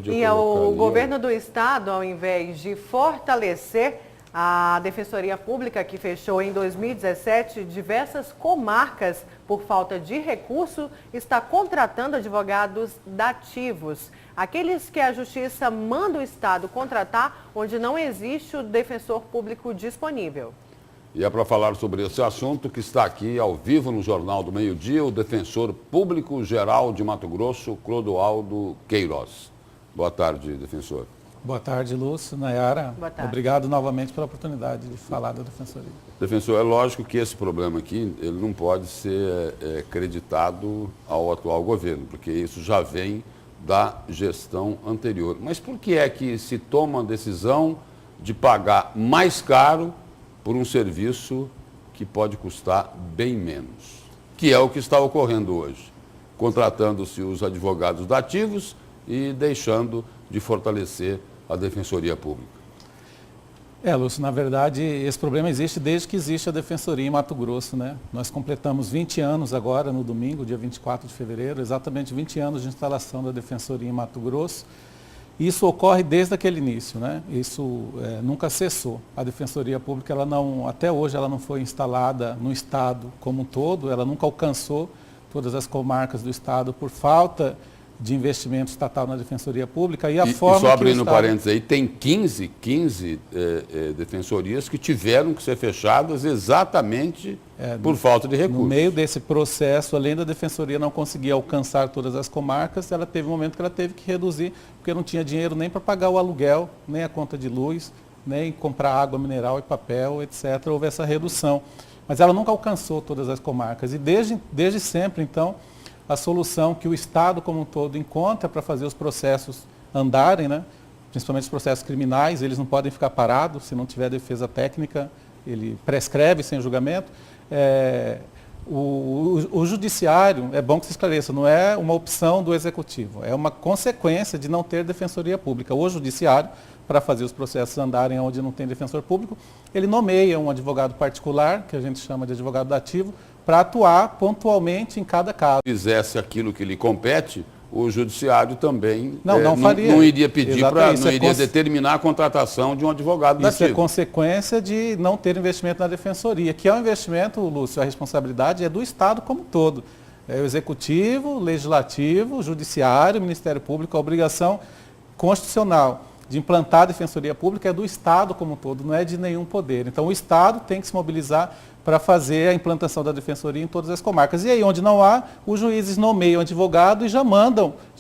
E o governo do estado, ao invés de fortalecer a Defensoria Pública, que fechou em 2017 diversas comarcas por falta de recurso, está contratando advogados dativos. Aqueles que a Justiça manda o Estado contratar, onde não existe o defensor público disponível. E é para falar sobre esse assunto que está aqui ao vivo no Jornal do Meio-Dia, o defensor público geral de Mato Grosso, Clodoaldo Queiroz. Boa tarde, defensor. Boa tarde, Lúcio, Nayara. Boa tarde. Obrigado novamente pela oportunidade de falar da Defensoria. Defensor, é lógico que esse problema aqui ele não pode ser creditado ao atual governo, porque isso já vem da gestão anterior. Mas por que é que se toma a decisão de pagar mais caro por um serviço que pode custar bem menos? Que é o que está ocorrendo hoje, contratando-se os advogados dativos e deixando de fortalecer a Defensoria Pública. Lúcio, na verdade, esse problema existe desde que existe a Defensoria em Mato Grosso, né? Nós completamos 20 anos agora, no domingo, dia 24 de fevereiro, exatamente 20 anos de instalação da Defensoria em Mato Grosso. Isso ocorre desde aquele início, né? Isso nunca cessou. A Defensoria Pública, até hoje, ela não foi instalada no Estado como um todo, ela nunca alcançou todas as comarcas do Estado por falta de investimento estatal na Defensoria Pública e só abrindo parênteses aí, tem 15 defensorias que tiveram que ser fechadas exatamente por falta de recursos. No meio desse processo, além da Defensoria não conseguir alcançar todas as comarcas, ela teve um momento que ela teve que reduzir, porque não tinha dinheiro nem para pagar o aluguel, nem a conta de luz, nem comprar água mineral e papel, etc. Houve essa redução. Mas ela nunca alcançou todas as comarcas. E desde sempre, então, a solução que o Estado como um todo encontra para fazer os processos andarem, né? Principalmente os processos criminais, eles não podem ficar parados, se não tiver defesa técnica, ele prescreve sem julgamento. O judiciário, é bom que se esclareça, não é uma opção do executivo, é uma consequência de não ter defensoria pública. O judiciário, para fazer os processos andarem onde não tem defensor público, ele nomeia um advogado particular, que a gente chama de advogado dativo, para atuar pontualmente em cada caso. Se fizesse aquilo que lhe compete, o judiciário também faria. Não iria pedir não iria determinar a contratação de um advogado dativo. Isso é consequência de não ter investimento na defensoria, que é um investimento, Lúcio, a responsabilidade é do Estado como um todo. É o Executivo, o Legislativo, o Judiciário, o Ministério Público, a obrigação constitucional de implantar a Defensoria Pública é do Estado como um todo, não é de nenhum poder. Então o Estado tem que se mobilizar para fazer a implantação da Defensoria em todas as comarcas. E aí, onde não há, os juízes nomeiam advogado e já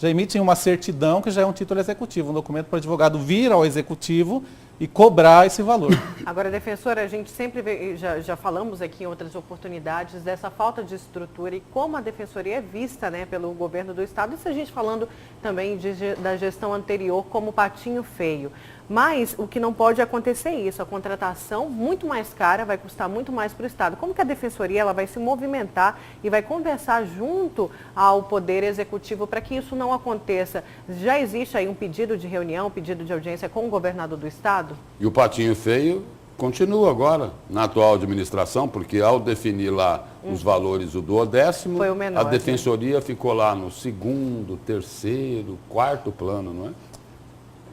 emitem uma certidão, que já é um título executivo, um documento para o advogado vir ao executivo e cobrar esse valor. Agora, defensora, a gente sempre já falamos aqui em outras oportunidades dessa falta de estrutura e como a defensoria é vista, né, pelo governo do Estado. Isso a gente falando também da gestão anterior como patinho feio. Mas o que não pode acontecer é isso, a contratação muito mais cara, vai custar muito mais para o Estado. Como que a Defensoria ela vai se movimentar e vai conversar junto ao Poder Executivo para que isso não aconteça? Já existe aí um pedido de reunião, um pedido de audiência com o governador do Estado? E o patinho feio continua agora na atual administração, porque ao definir lá os valores do 10º, foi o menor, a Defensoria ficou lá no 2º, 3º, 4º plano, não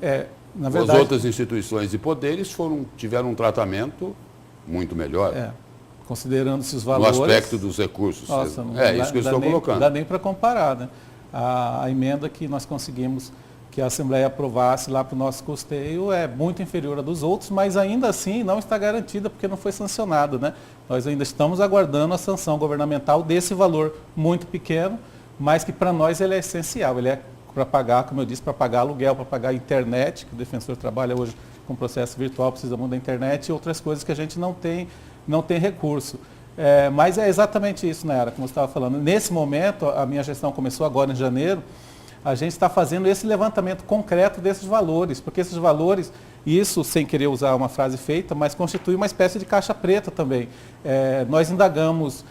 é? Na verdade, as outras instituições e poderes tiveram um tratamento muito melhor. Considerando-se os valores... No aspecto dos recursos. Nossa, isso que eu estou colocando. Não dá nem para comparar, né? A emenda que nós conseguimos que a Assembleia aprovasse lá para o nosso custeio é muito inferior à dos outros, mas ainda assim não está garantida porque não foi sancionado, né? Nós ainda estamos aguardando a sanção governamental desse valor muito pequeno, mas que para nós ele é essencial. Ele é para pagar, como eu disse, para pagar aluguel, para pagar internet, que o defensor trabalha hoje com processo virtual, precisa muito da internet e outras coisas que a gente não tem recurso. Mas é exatamente isso, Nayara, como você estava falando. Nesse momento, a minha gestão começou agora em janeiro, a gente está fazendo esse levantamento concreto desses valores, porque esses valores, isso sem querer usar uma frase feita, mas constitui uma espécie de caixa preta também. Nós indagamos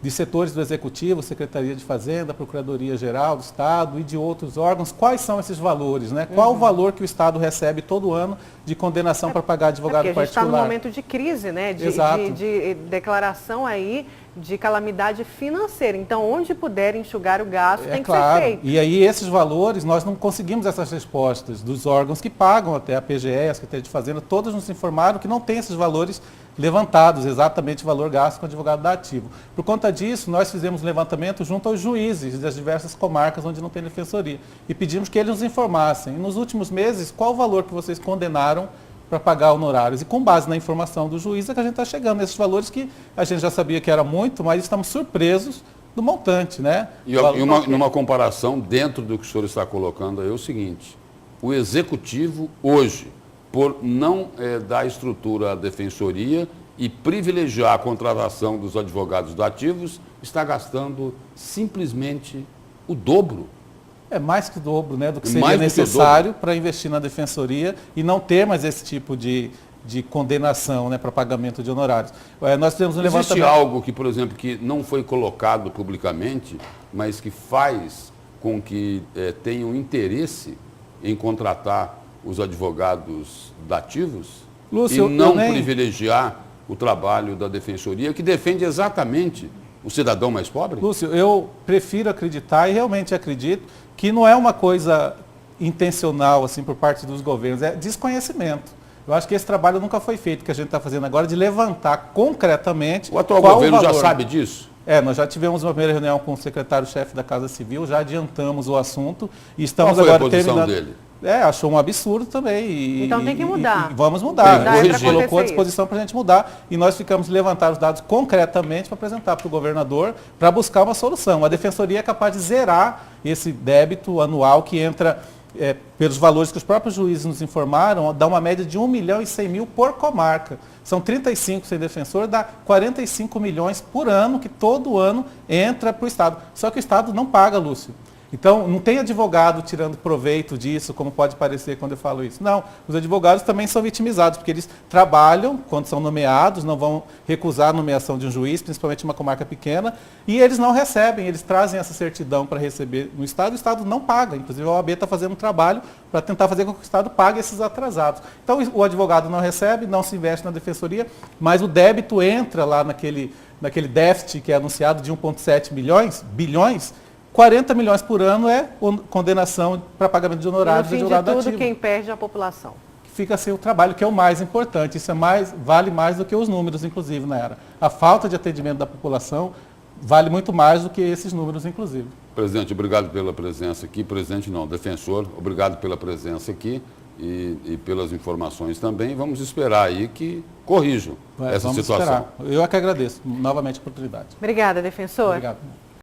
de setores do Executivo, Secretaria de Fazenda, Procuradoria-Geral do Estado e de outros órgãos, quais são esses valores, né? Qual o valor que o Estado recebe todo ano de condenação para pagar advogado particular? A gente está num momento de crise, né? De declaração aí de calamidade financeira. Então, onde puder enxugar o gasto, tem que claro. ser feito. E aí, esses valores, nós não conseguimos essas respostas dos órgãos que pagam, até a PGE, a Secretaria de Fazenda, todos nos informaram que não tem esses valores levantados, exatamente o valor gasto com o advogado da ativo. Por conta disso, nós fizemos um levantamento junto aos juízes das diversas comarcas onde não tem defensoria e pedimos que eles nos informassem, nos últimos meses, qual o valor que vocês condenaram para pagar honorários. E com base na informação do juiz é que a gente está chegando nesses valores que a gente já sabia que era muito, mas estamos surpresos do montante, né? E numa comparação, dentro do que o senhor está colocando aí, é o seguinte, o executivo hoje, por não dar estrutura à defensoria e privilegiar a contratação dos advogados dativos, está gastando simplesmente o dobro. É mais que o dobro, né, do que seria necessário para investir na defensoria e não ter mais esse tipo de condenação, né, para pagamento de honorários. Nós temos um levantamento... Existe algo que, por exemplo, que não foi colocado publicamente, mas que faz com que tenham interesse em contratar os advogados dativos, Lúcio, e não privilegiar o trabalho da defensoria, que defende exatamente o cidadão mais pobre? Lúcio, eu prefiro acreditar, e realmente acredito, que não é uma coisa intencional assim por parte dos governos, é desconhecimento. Eu acho que esse trabalho nunca foi feito, que a gente está fazendo agora, de levantar concretamente. O atual governo já sabe disso? Nós já tivemos uma primeira reunião com o secretário-chefe da Casa Civil, já adiantamos o assunto e estamos Qual foi agora a posição terminando. Dele? Achou um absurdo também. Então tem que mudar. E vamos mudar. Ele colocou à disposição para a gente mudar e nós ficamos levantar os dados concretamente para apresentar para o governador para buscar uma solução. A defensoria é capaz de zerar esse débito anual que entra pelos valores que os próprios juízes nos informaram, dá uma média de 1.100.000 por comarca. São 35 sem defensor, dá 45 milhões por ano, que todo ano entra para o Estado. Só que o Estado não paga, Lúcio. Então, não tem advogado tirando proveito disso, como pode parecer quando eu falo isso. Não, os advogados também são vitimizados, porque eles trabalham quando são nomeados, não vão recusar a nomeação de um juiz, principalmente uma comarca pequena, e eles não recebem, eles trazem essa certidão para receber no Estado, e o Estado não paga. Inclusive, a OAB está fazendo um trabalho para tentar fazer com que o Estado pague esses atrasados. Então, o advogado não recebe, não se investe na defensoria, mas o débito entra lá naquele déficit que é anunciado de 1,7 bilhões, 40 milhões por ano é condenação para pagamento de honorários de advogado ativo. No fim de tudo, quem perde é a população. Fica sem o trabalho, que é o mais importante. Isso vale mais do que os números, inclusive, na era. A falta de atendimento da população vale muito mais do que esses números, inclusive. Presidente, obrigado pela presença aqui. Presidente não, defensor, obrigado pela presença aqui e pelas informações também. Vamos esperar aí que corrijam essa situação. Esperar. Eu é que agradeço novamente a oportunidade. Obrigada, defensor. Obrigado.